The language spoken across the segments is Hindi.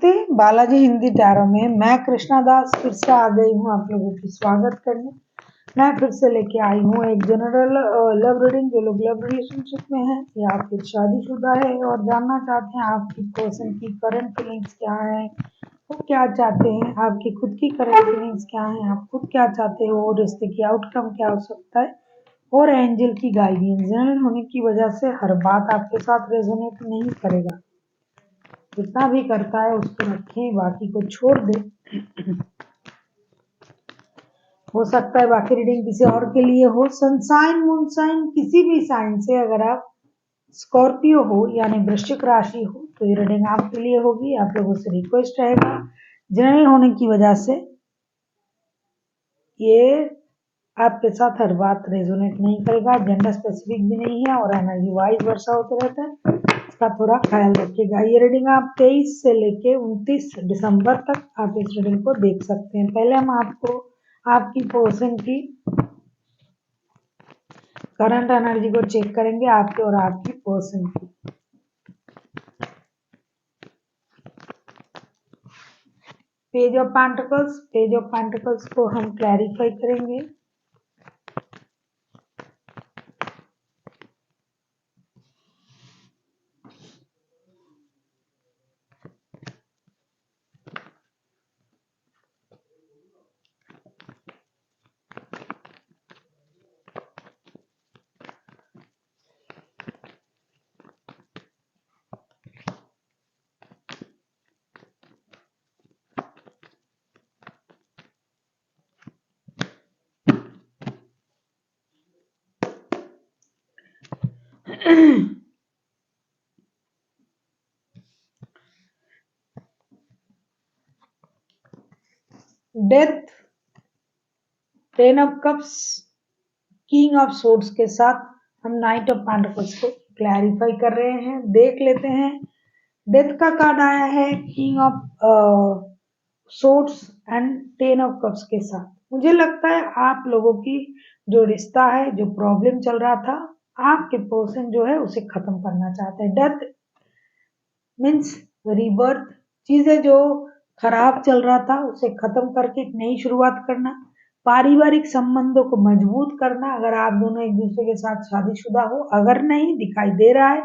नमस्ते, बालाजी हिंदी टैरो में मैं कृष्णा दास फिर से आ गई हूँ आप लोगों की स्वागत करने। मैं फिर से लेके आई हूँ एक जनरल लव रीडिंग। जो लोग लव रिलेशनशिप में हैं या फिर शादीशुदा है और जानना चाहते हैं आपकी पर्सन की करंट फीलिंग्स क्या है, वो क्या चाहते हैं, आपकी खुद की करंट फीलिंग्स क्या है, आप खुद क्या चाहते हो, रिश्ते की आउटकम क्या हो सकता है, और एंजल की गाइडेंस। जनरल होने की वजह से हर बात आपके साथ रेजोनेट नहीं करेगा, जितना भी करता है उसको रखें, बाकी को छोड़ दे। हो सकता है बाकी रीडिंग किसी और के लिए हो। सनसाइन मूनसाइन किसी भी साइन से अगर आप स्कॉर्पियो हो यानी वृश्चिक राशि हो तो ये रीडिंग आपके लिए होगी। आप लोगों से रिक्वेस्ट रहेगा, जनरल होने की वजह से ये आपके साथ हर बात रेजोनेट नहीं करेगा, जेंडर स्पेसिफिक भी नहीं है और एनर्जी वाइज वर्षा होते रहता है, इसका थोड़ा ख्याल रखिएगा। ये रीडिंग आप 23 से लेके 29 दिसंबर तक आप इस रीडिंग को देख सकते हैं। पहले हम आपको आपकी पर्सन की करंट एनर्जी को चेक करेंगे, आपके और आपकी पर्सन की। पेज ऑफ पेंटिकल्स को हम क्लैरिफाई करेंगे। Death, 10 of cups, king of swords के साथ हम नाइट ऑफ पेंटिकल्स को क्लैरिफाई कर रहे हैं। देख लेते हैं। डेथ का कार्ड आया है king of swords and 10 of cups के साथ। मुझे लगता है आप लोगों की जो रिश्ता है, जो प्रॉब्लम चल रहा था, आपके पर्सन जो है उसे खत्म करना चाहते हैं। डेथ मीन्स रीबर्थ, चीजें जो खराब चल रहा था उसे खत्म करके एक नई शुरुआत करना, पारिवारिक संबंधों को मजबूत करना। अगर आप दोनों एक दूसरे के साथ शादीशुदा हो, अगर नहीं दिखाई दे रहा है,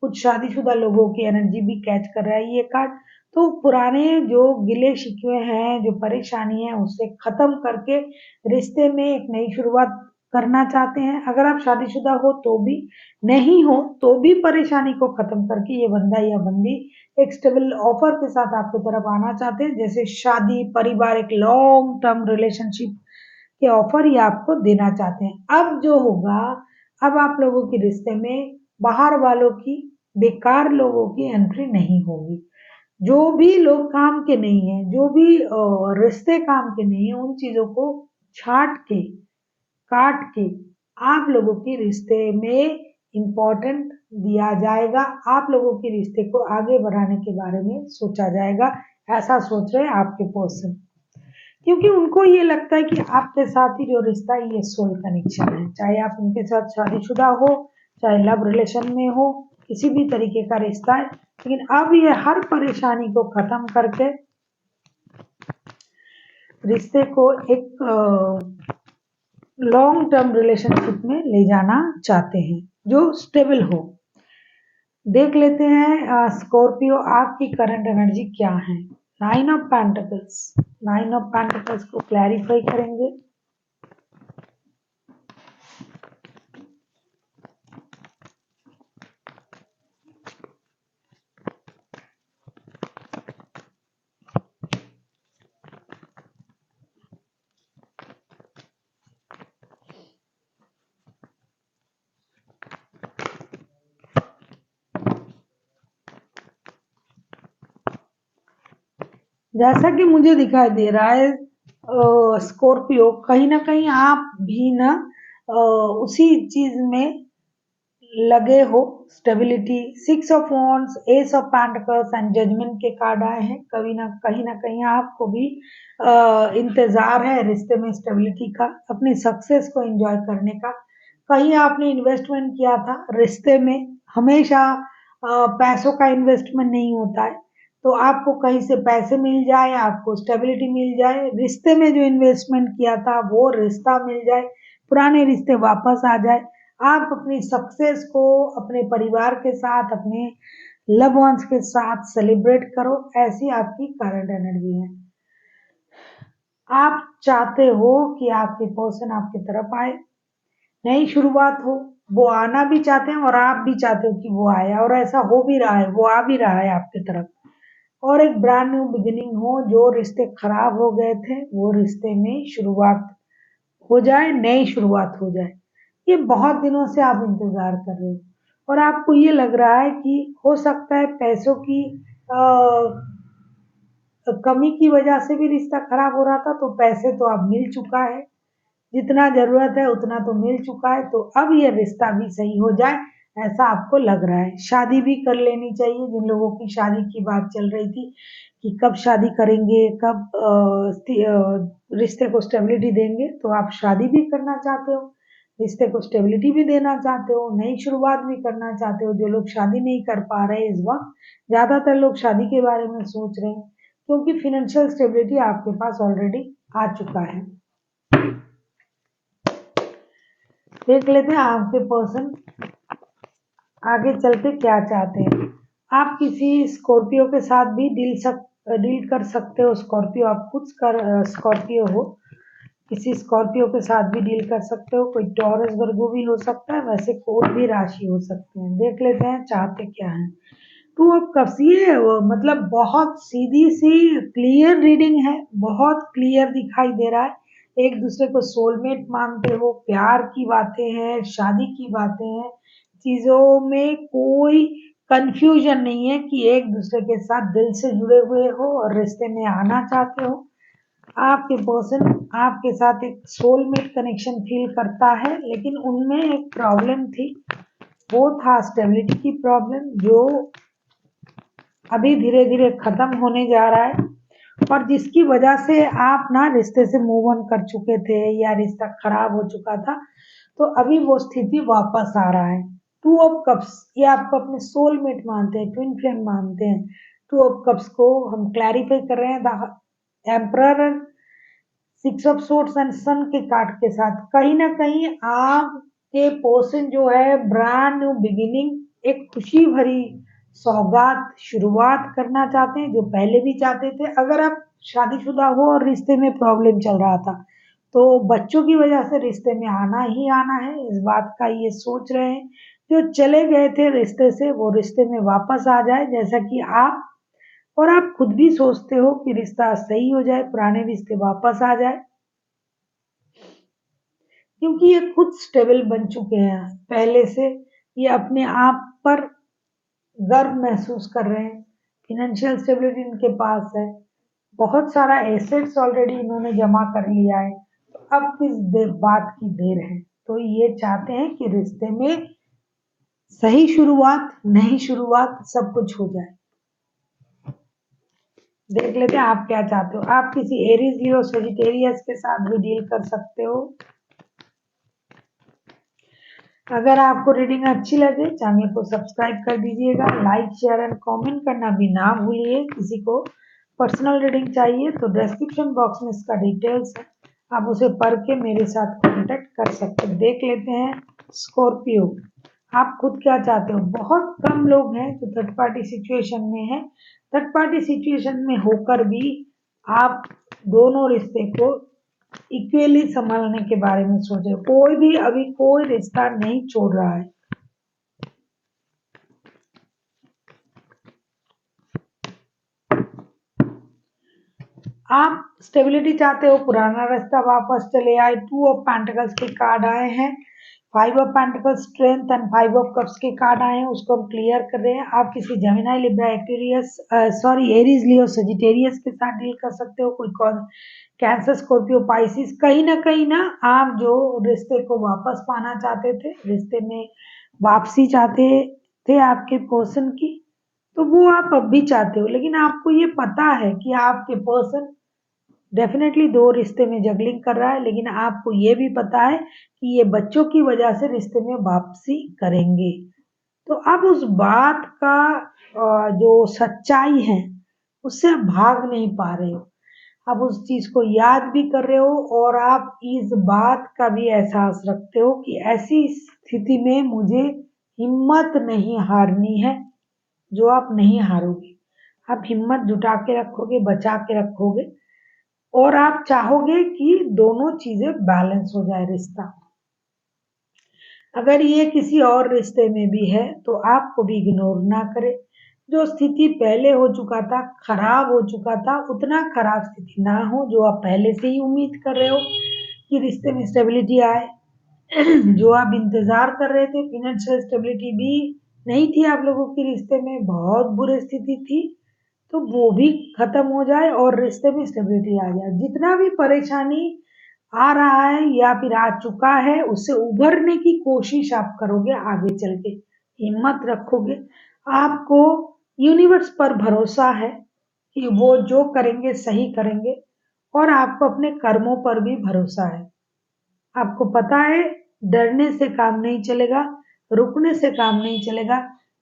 कुछ शादीशुदा लोगों की एनर्जी भी कैच कर रहा है ये कार्ड, तो पुराने जो गिले शिकवे हैं, जो परेशानी है, उसे खत्म करके रिश्ते में एक नई शुरुआत करना चाहते हैं। अगर आप शादीशुदा हो तो भी, नहीं हो तो भी परेशानी को खत्म करके ये बंदा या बंदी एक स्टेबल ऑफर के साथ आपकी तरफ आना चाहते हैं, जैसे शादी, परिवार, एक लॉन्ग टर्म रिलेशनशिप के ऑफर ये आपको देना चाहते हैं। अब जो होगा, अब आप लोगों के रिश्ते में बाहर वालों की, बेकार लोगों की एंट्री नहीं होगी। जो भी लोग काम के नहीं है, जो भी रिश्ते काम के नहीं है, उन चीजों को छाट के, काट के आप लोगों के रिश्ते में इम्पोर्टेंट दिया जाएगा। आप लोगों के रिश्ते को आगे बढ़ाने के बारे में सोचा जाएगा, ऐसा सोच रहे हैं आपके पर्सन, क्योंकि उनको ये लगता है कि आपके साथ ही जो रिश्ता है ये सोल कनेक्शन है। चाहे आप उनके साथ शादीशुदा हो, चाहे लव रिलेशन में हो, किसी भी तरीके का रिश्ता है, लेकिन अब ये हर परेशानी को खत्म करके रिश्ते को एक लॉन्ग टर्म रिलेशनशिप में ले जाना चाहते हैं, जो स्टेबल हो। देख लेते हैं स्कॉर्पियो आपकी करंट एनर्जी क्या है। 9 ऑफ पेंटिकल्स को क्लैरिफाई करेंगे। जैसा कि मुझे दिखाई दे रहा है स्कॉर्पियो, कहीं ना कहीं आप भी ना उसी चीज में लगे हो। Stability, 6 of wands, ace of pentacles and judgement के कार्ड आए हैं। कहीं ना कहीं आपको भी इंतजार है रिश्ते में स्टेबिलिटी का, अपनी सक्सेस को एंजॉय करने का। कहीं आपने इन्वेस्टमेंट किया था रिश्ते में, हमेशा पैसों का इन्वेस्टमेंट नहीं होता है, तो आपको कहीं से पैसे मिल जाए, आपको स्टेबिलिटी मिल जाए, रिश्ते में जो इन्वेस्टमेंट किया था वो रिश्ता मिल जाए, पुराने रिश्ते वापस आ जाए, आप अपनी सक्सेस को अपने परिवार के साथ, अपने लव वंस के साथ सेलिब्रेट करो। ऐसी आपकी करंट एनर्जी है। आप चाहते हो कि आपके पर्सन आपकी तरफ आए, नई शुरुआत हो, वो आना भी चाहते हैं और आप भी चाहते हो कि वो आए, और ऐसा हो भी रहा है, वो आ भी रहा है आपकी तरफ। और एक ब्रांड न्यू बिगिनिंग हो, जो रिश्ते खराब हो गए थे वो रिश्ते में शुरुआत हो जाए, नई शुरुआत हो जाए। ये बहुत दिनों से आप इंतजार कर रहे हो और आपको ये लग रहा है कि हो सकता है पैसों की कमी की वजह से भी रिश्ता खराब हो रहा था, तो पैसे तो अब मिल चुका है, जितना जरूरत है उतना तो मिल चुका है, तो अब ये रिश्ता भी सही हो जाए ऐसा आपको लग रहा है। शादी भी कर लेनी चाहिए, जिन लोगों की शादी की बात चल रही थी कि कब शादी करेंगे, कब रिश्ते को स्टेबिलिटी देंगे, तो आप शादी भी करना चाहते हो, रिश्ते को स्टेबिलिटी भी देना चाहते हो, नई शुरुआत भी करना चाहते हो। जो लोग शादी नहीं कर पा रहे इस वक्त, ज्यादातर लोग शादी के बारे में सोच रहे हैं, क्योंकि फिनेंशियल स्टेबिलिटी आपके पास ऑलरेडी आ चुका है। देख लेते हैं आपके पर्सन आगे चलते क्या चाहते हैं। आप किसी स्कॉर्पियो के साथ भी डील कर सकते हो। स्कॉर्पियो, आप खुद स्कॉर्पियो हो, किसी स्कॉर्पियो के साथ भी डील कर सकते हो। कोई टॉरस वर्गो भी हो सकता है, वैसे कोई भी राशि हो सकते हैं। देख लेते हैं चाहते क्या हैं। तो अब कब से ये मतलब बहुत सीधी सी क्लियर रीडिंग है, बहुत क्लियर दिखाई दे रहा है। एक दूसरे को सोलमेट मानते हो, प्यार की बातें हैं, शादी की बातें हैं, चीजों में कोई कंफ्यूजन नहीं है कि एक दूसरे के साथ दिल से जुड़े हुए हो और रिश्ते में आना चाहते हो। आपके पर्सन आपके साथ एक सोलमेट कनेक्शन फील करता है, लेकिन उनमें एक प्रॉब्लम थी, वो था स्टेबिलिटी की प्रॉब्लम, जो अभी धीरे धीरे खत्म होने जा रहा है, और जिसकी वजह से आप ना रिश्ते से मूव ऑन कर चुके थे या रिश्ता खराब हो चुका था, तो अभी वो स्थिति वापस आ रहा है। टू ऑफ कप्स, ये आपको अपने सोलमेट मानते हैं, ट्विन फ्लेम मानते हैं। टू ऑफ कप्स को हम क्लैरिफाई कर रहे हैं the emperor, six of swords and sun के कार्ड के साथ। कहीं ना कहीं आपके पर्सन जो है ब्रांड न्यू बिगिनिंग, एक खुशी भरी सौगात शुरुआत करना चाहते हैं, जो पहले भी चाहते थे। अगर आप शादीशुदा हो और रिश्ते में प्रॉब्लम चल रहा था, तो बच्चों की वजह से रिश्ते में आना ही आना है, इस बात का ये सोच रहे हैं। जो चले गए थे रिश्ते से, वो रिश्ते में वापस आ जाए, जैसा कि आप और आप खुद भी सोचते हो कि रिश्ता सही हो जाए, पुराने रिश्ते वापस आ जाए, क्योंकि ये खुद स्टेबल बन चुके हैं पहले से। ये अपने आप पर गर्व महसूस कर रहे हैं, फिनेंशियल स्टेबिलिटी इनके पास है, बहुत सारा एसेट्स ऑलरेडी इन्होंने जमा कर लिया है। तो अब किस बात की देर है, तो ये चाहते हैं कि रिश्ते में सही शुरुआत, नई शुरुआत, सब कुछ हो जाए। देख लेते हैं आप क्या चाहते हो। आप किसी एरीज, लियो, सजिटेरियस के साथ भी डील कर सकते हो। अगर आपको रीडिंग अच्छी लगे, चैनल को सब्सक्राइब कर दीजिएगा, लाइक शेयर एंड कमेंट करना भी ना भूलिए। किसी को पर्सनल रीडिंग चाहिए तो डिस्क्रिप्शन बॉक्स में इसका डिटेल्स है, आप उसे पढ़ के मेरे साथ कांटेक्ट कर सकते हैं। देख लेते हैं स्कॉर्पियो, आप खुद क्या चाहते हो। बहुत कम लोग हैं जो थर्ड पार्टी सिचुएशन में है। थर्ड पार्टी सिचुएशन में होकर भी आप दोनों रिश्ते को इक्वली संभालने के बारे में सोचे। कोई भी अभी कोई रिश्ता नहीं छोड़ रहा है। आप स्टेबिलिटी चाहते हो, पुराना रास्ता वापस चले आए। टू ऑफ पेंटिकल्स के कार्ड आए हैं, five of pentacles strength and five of cups के कार्ड आए हैं, उसको हम क्लियर कर रहे हैं। आप किसी Gemini, Libra, Aquarius, sorry Aries, Leo, Sagittarius के साथ डील कर सकते हो। कोई कैंसर, स्कॉर्पियो, पाइसिस, कहीं ना आप जो रिश्ते को वापस पाना चाहते थे, रिश्ते में वापसी चाहते थे आपके पर्सन की, तो वो आप अब भी चाहते हो। लेकिन आपको ये पता है कि आपके पर्सन डेफिनेटली दो रिश्ते में जगलिंग कर रहा है, लेकिन आपको ये भी पता है कि ये बच्चों की वजह से रिश्ते में वापसी करेंगे। तो अब उस बात का जो सच्चाई है उससे आप भाग नहीं पा रहे हो, आप उस चीज को याद भी कर रहे हो और आप इस बात का भी एहसास रखते हो कि ऐसी स्थिति में मुझे हिम्मत नहीं हारनी है, जो आप नहीं हारोगे। आप हिम्मत जुटा के रखोगे, बचा के रखोगे और आप चाहोगे कि दोनों चीजें बैलेंस हो जाए रिश्ता। अगर ये किसी और रिश्ते में भी है तो आप कभी इग्नोर ना करें। जो स्थिति पहले हो चुका था, खराब हो चुका था, उतना खराब स्थिति ना हो जो आप पहले से ही उम्मीद कर रहे हो कि रिश्ते में स्टेबिलिटी आए। जो आप इंतजार कर रहे थे, फाइनेंशियल स्टेबिलिटी भी नहीं थी आप लोगों की रिश्ते में, बहुत बुरी स्थिति थी, तो वो भी खत्म हो जाए और रिश्ते में स्टेबिलिटी आ जाए। जितना भी परेशानी आ रहा है या फिर आ चुका है, उससे उभरने की कोशिश आप करोगे आगे चल के, हिम्मत रखोगे। आपको यूनिवर्स पर भरोसा है कि वो जो करेंगे सही करेंगे और आपको अपने कर्मों पर भी भरोसा है। आपको पता है डरने से काम नहीं चलेगा, रुकने से काम नहीं चलेगा,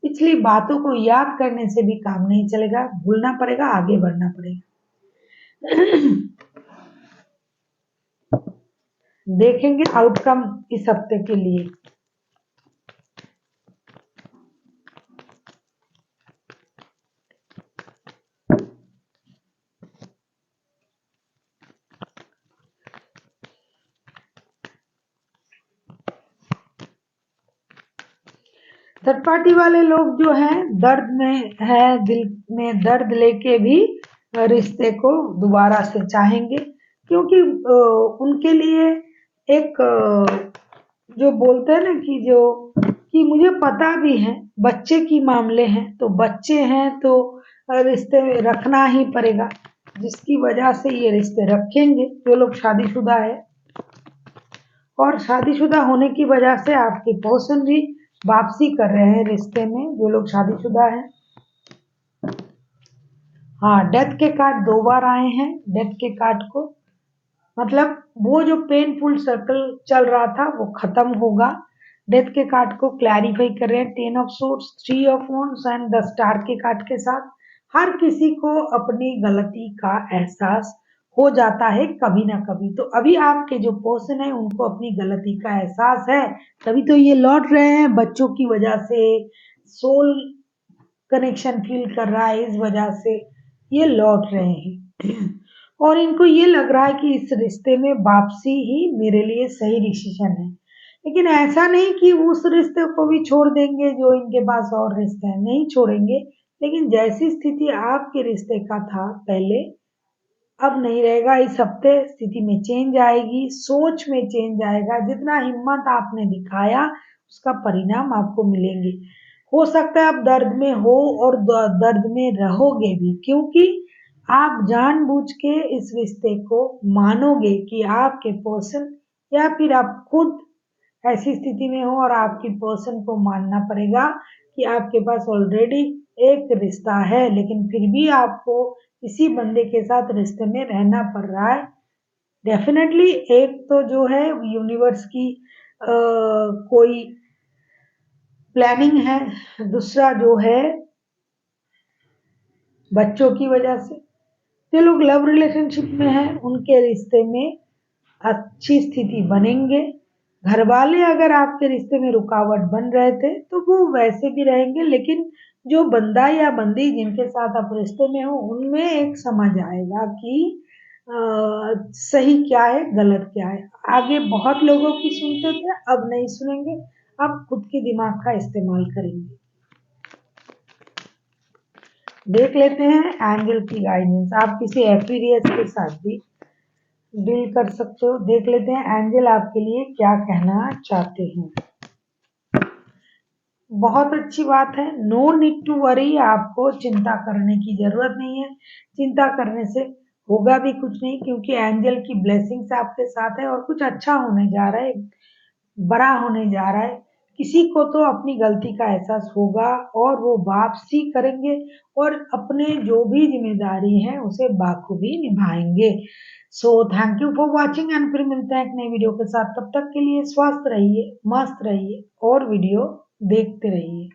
पिछली बातों को याद करने से भी काम नहीं चलेगा, भूलना पड़ेगा, आगे बढ़ना पड़ेगा। देखेंगे आउटकम इस हफ्ते के लिए। थर्ड पार्टी वाले लोग जो हैं दर्द में है, दिल में दर्द लेके भी रिश्ते को दोबारा से चाहेंगे, क्योंकि उनके लिए एक जो बोलते हैं ना कि मुझे पता भी है बच्चे की मामले हैं, तो बच्चे हैं तो रिश्ते में रखना ही पड़ेगा, जिसकी वजह से ये रिश्ते रखेंगे। जो लोग शादीशुदा है और शादीशुदा होने की वजह से आपके पर्सन भी वापसी कर रहे हैं रिश्ते में, जो लोग शादीशुदा हैं। हाँ, डेथ के कार्ड 2 बार आए हैं। डेथ के कार्ड को मतलब वो जो पेनफुल सर्कल चल रहा था वो खत्म होगा। डेथ के कार्ड को क्लैरिफाई कर रहे हैं 10 of swords, 3 of wands and the star के कार्ड के साथ। हर किसी को अपनी गलती का एहसास हो जाता है कभी ना कभी, तो अभी आपके जो पर्सन है उनको अपनी गलती का एहसास है, तभी तो ये लौट रहे हैं। बच्चों की वजह से सोल कनेक्शन फील कर रहा है, इस वजह से ये लौट रहे हैं और इनको ये लग रहा है कि इस रिश्ते में वापसी ही मेरे लिए सही डिसीजन है। लेकिन ऐसा नहीं कि उस रिश्ते को भी छोड़ देंगे जो इनके पास और रिश्ते हैं, नहीं छोड़ेंगे। लेकिन जैसी स्थिति आपके रिश्ते का था पहले, अब नहीं रहेगा। इस हफ्ते स्थिति में चेंज आएगी, सोच में चेंज आएगा। जितना हिम्मत आपने दिखाया उसका परिणाम आपको मिलेंगे। हो सकता है आप दर्द में हो और दर्द में रहोगे भी, क्योंकि आप जानबूझ के इस रिश्ते को मानोगे कि आपके पर्सन या फिर आप खुद ऐसी स्थिति में हो और आपकी पर्सन को मानना पड़ेगा कि आपके पास ऑलरेडी एक रिश्ता है, लेकिन फिर भी आपको इसी बंदे के साथ रिश्ते में रहना पड़ रहा है। डेफिनेटली एक तो जो है यूनिवर्स की कोई प्लानिंग है, दूसरा जो है बच्चों की वजह से। जो लोग लव रिलेशनशिप में हैं उनके रिश्ते में अच्छी स्थिति बनेंगे। घर वाले अगर आपके रिश्ते में रुकावट बन रहे थे तो वो वैसे भी रहेंगे, लेकिन जो बंदा या बंदी जिनके साथ आप रिश्ते में हो उनमें एक समझ आएगा कि सही क्या है, गलत क्या है। आगे बहुत लोगों की सुनते थे, अब नहीं सुनेंगे, अब खुद के दिमाग का इस्तेमाल करेंगे। देख लेते हैं एंजल की गाइडेंस। आप किसी एक्वेरियस के साथ भी डील कर सकते हो। देख लेते हैं एंजल आपके लिए क्या कहना चाहते हैं। बहुत अच्छी बात है, नो नीड टू वरी। आपको चिंता करने की जरूरत नहीं है, चिंता करने से होगा भी कुछ नहीं, क्योंकि एंजल की ब्लेसिंग्स आपके साथ है और कुछ अच्छा होने जा रहा है, बड़ा होने जा रहा है। किसी को तो अपनी गलती का एहसास होगा और वो वापसी करेंगे और अपने जो भी जिम्मेदारी है उसे बाखूबी निभाएंगे। So thank you for watching and फिर मिलते हैं एक नई वीडियो के साथ। तब तक के लिए स्वस्थ रहिए, मस्त रहिए और वीडियो देखते रहिए।